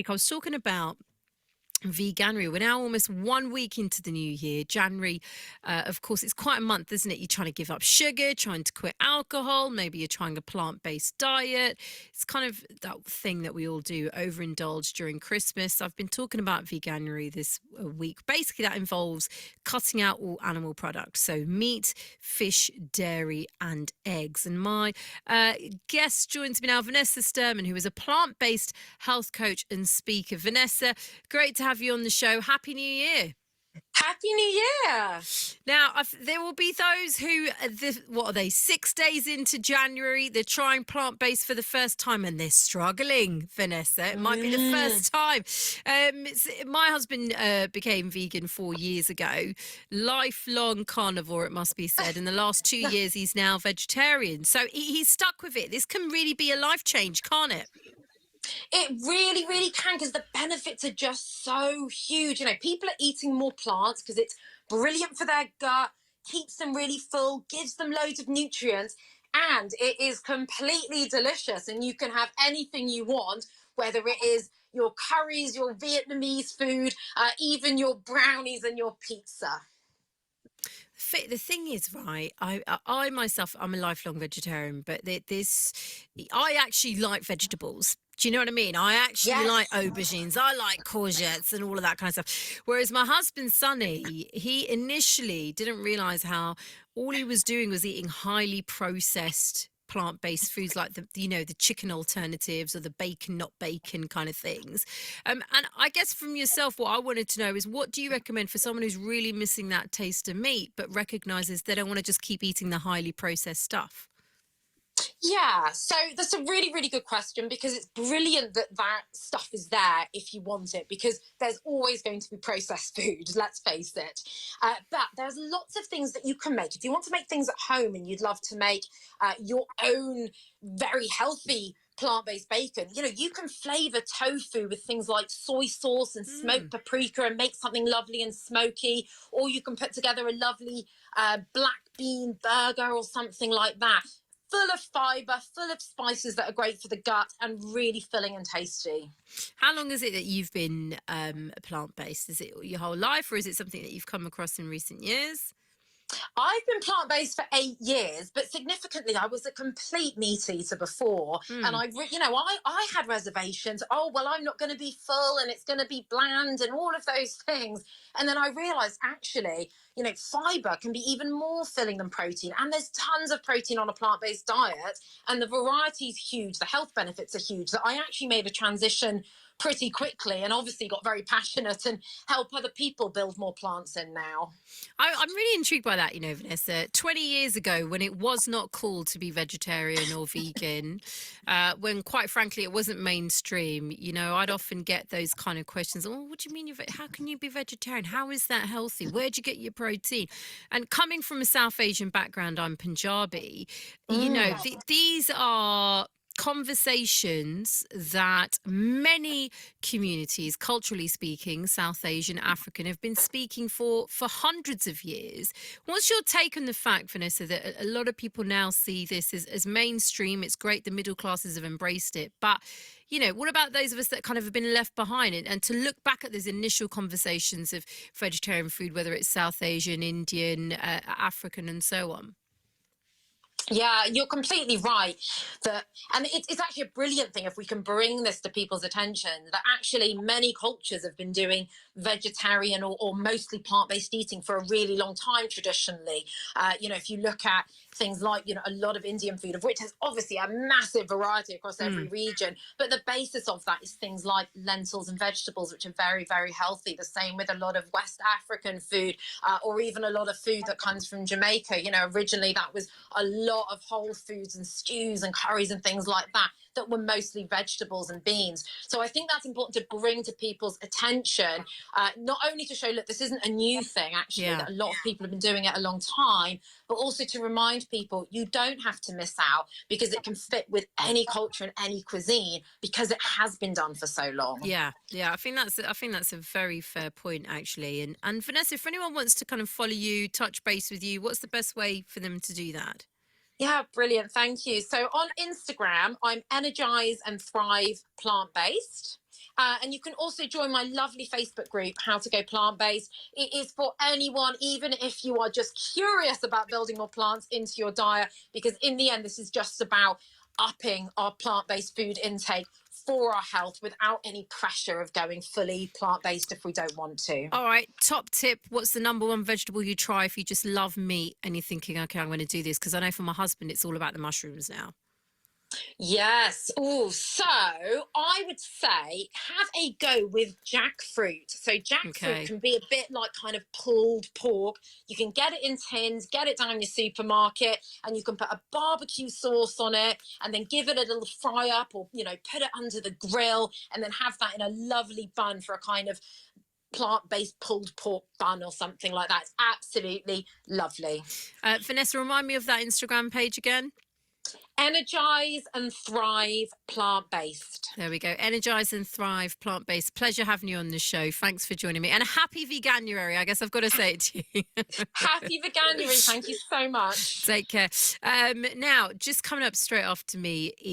week, I was talking about Veganuary. We're now almost 1 week into the new year. January, of course, it's quite a month, isn't it? You're trying to give up sugar, trying to quit alcohol. Maybe you're trying a plant-based diet. It's kind of that thing that we all do, overindulge during Christmas. I've been talking about Veganuary this week. Basically, that involves cutting out all animal products. So meat, fish, dairy, and eggs. And my guest joins me now, Vanessa Sturman, who is a plant-based health coach and speaker. Vanessa, great to have you on the show. Happy New Year. Happy New Year. Now, there will be those who, what are they, 6 days into January, they're trying plant-based for the first time and they're struggling, Vanessa. It might be the first time. My husband became vegan 4 years ago. Lifelong carnivore, it must be said. In the last 2 years, he's now vegetarian. So he's stuck with it. This can really be a life change, can't it? It really, really can, because the benefits are just so huge. You know, people are eating more plants because it's brilliant for their gut, keeps them really full, gives them loads of nutrients, and it is completely delicious. And you can have anything you want, whether it is your curries, your Vietnamese food, even your brownies and your pizza. The thing is, right, I myself, I'm a lifelong vegetarian, but I actually like vegetables. Do you know what I mean? I actually like aubergines. I like courgettes and all of that kind of stuff. Whereas my husband, Sonny, he initially didn't realize how all he was doing was eating highly processed plant-based foods like the chicken alternatives or the bacon, not bacon kind of things. And I guess from yourself, what I wanted to know is, what do you recommend for someone who's really missing that taste of meat, but recognizes they don't want to just keep eating the highly processed stuff? Yeah, so that's a really, really good question, because it's brilliant that that stuff is there if you want it, because there's always going to be processed food, let's face it. But there's lots of things that you can make. If you want to make things at home and you'd love to make your own very healthy plant-based bacon, you know, you can flavor tofu with things like soy sauce and smoked paprika and make something lovely and smoky, or you can put together a lovely black bean burger or something like that. Full of fibre, full of spices that are great for the gut and really filling and tasty. How long is it that you've been plant-based? Is it your whole life, or is it something that you've come across in recent years? I've been plant-based for 8 years, but significantly, I was a complete meat eater before. And I had reservations. Oh, well, I'm not going to be full and it's going to be bland and all of those things. And then I realized, actually, you know, fiber can be even more filling than protein. And there's tons of protein on a plant-based diet. And the variety is huge. The health benefits are huge. So I actually made a transition pretty quickly, and obviously got very passionate and help other people build more plants in now. I'm really intrigued by that, you know, Vanessa. 20 years ago, when it was not cool to be vegetarian or vegan, when quite frankly it wasn't mainstream, you know, I'd often get those kind of questions. Oh, what do you mean? How can you be vegetarian? How is that healthy? Where'd you get your protein? And coming from a South Asian background, I'm Punjabi, you know, these are conversations that many communities, culturally speaking, South Asian, African, have been speaking for hundreds of years. What's your take on the fact, Vanessa, that a lot of people now see this as mainstream? It's great, the middle classes have embraced it, but you know, what about those of us that kind of have been left behind? And to look back at those initial conversations of vegetarian food, whether it's South Asian, Indian, African, and so on. Yeah, you're completely right. And it's actually a brilliant thing if we can bring this to people's attention, that actually many cultures have been doing vegetarian or mostly plant-based eating for a really long time traditionally. You know, if you look at things like, you know, a lot of Indian food, of which has obviously a massive variety across every region, but the basis of that is things like lentils and vegetables, which are very, very healthy. The same with a lot of West African food, or even a lot of food that comes from Jamaica. You know, originally that was a lot of whole foods and stews and curries and things like that were mostly vegetables and beans. So I think that's important to bring to people's attention, not only to show, look, this isn't a new thing, actually, that a lot of people have been doing it a long time, but also to remind people you don't have to miss out, because it can fit with any culture and any cuisine, because it has been done for so long. Yeah. I think that's a very fair point, actually. And Vanessa, if anyone wants to kind of follow you, touch base with you, what's the best way for them to do that? Yeah, brilliant. Thank you. So on Instagram, I'm Energize and Thrive Plant Based. And you can also join my lovely Facebook group, How to Go Plant Based. It is for anyone, even if you are just curious about building more plants into your diet, because in the end, this is just about upping our plant based food intake for our health without any pressure of going fully plant based if we don't want to. All right, top tip. What's the number one vegetable you try if you just love meat and you're thinking, okay, I'm going to do this? Because I know for my husband, it's all about the mushrooms now. Yes. Oh, so I would say have a go with jackfruit. So jackfruit Okay. can be a bit like kind of pulled pork. You can get it in tins, get it down your supermarket, and you can put a barbecue sauce on it and then give it a little fry up, or, you know, put it under the grill and then have that in a lovely bun for a kind of plant-based pulled pork bun or something like that. It's absolutely lovely. Vanessa, remind me of that Instagram page again. Energize and Thrive Plant-Based. There we go. Energize and Thrive, plant-based. Pleasure having you on the show. Thanks for joining me. And a happy Veganuary. I guess I've got to say it to you. Happy Veganuary. Thank you so much. Take care. Now, just coming up straight after me